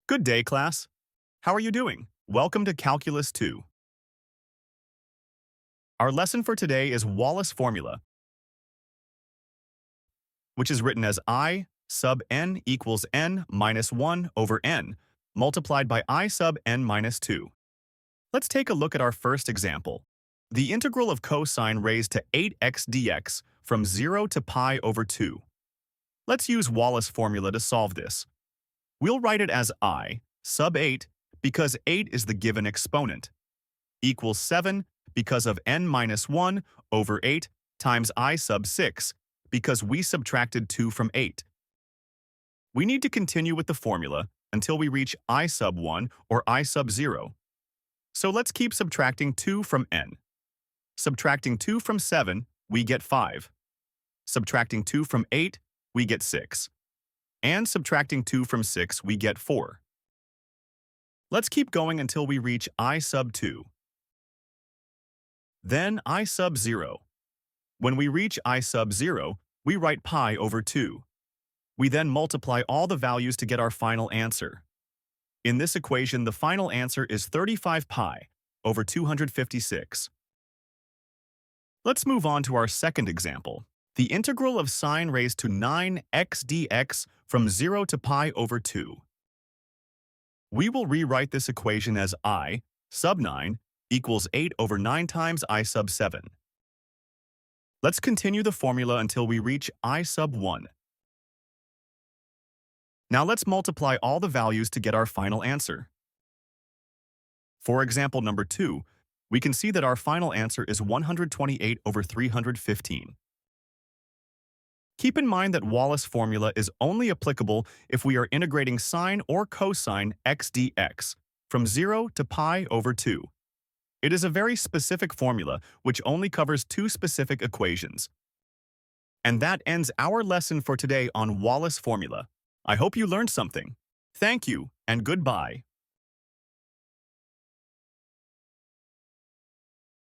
Good day, class. How are you doing? Welcome to Calculus 2. Our lesson for today is Wallis Formula, which is written as I sub n equals n minus 1 over n, multiplied by I sub n minus 2. Let's take a look at our first example. The integral of cosine raised to 8x dx from 0 to pi over 2. Let's use Wallis Formula to solve this. We'll write it as I sub 8 because 8 is the given exponent, equals 7 because of n minus 1 over 8 times I sub 6 because we subtracted 2 from 8. We need to continue with the formula until we reach I sub 1 or I sub 0. So let's keep subtracting 2 from n. Subtracting 2 from 7, we get 5. Subtracting 2 from 8, we get 6. And subtracting 2 from 6, we get 4. Let's keep going until we reach I sub 2. Then I sub 0. When we reach I sub 0, we write pi over 2. We then multiply all the values to get our final answer. In this equation, the final answer is 35 pi over 256. Let's move on to our second example. The integral of sine raised to 9x dx from 0 to pi over 2. We will rewrite this equation as I sub 9 equals 8 over 9 times I sub 7. Let's continue the formula until we reach I sub 1. Now let's multiply all the values to get our final answer. For example number 2, we can see that our final answer is 128 over 315. Keep in mind that Wallis formula is only applicable if we are integrating sine or cosine x dx from 0 to pi over 2. It is a very specific formula which only covers two specific equations. And that ends our lesson for today on Wallis formula. I hope you learned something. Thank you and goodbye.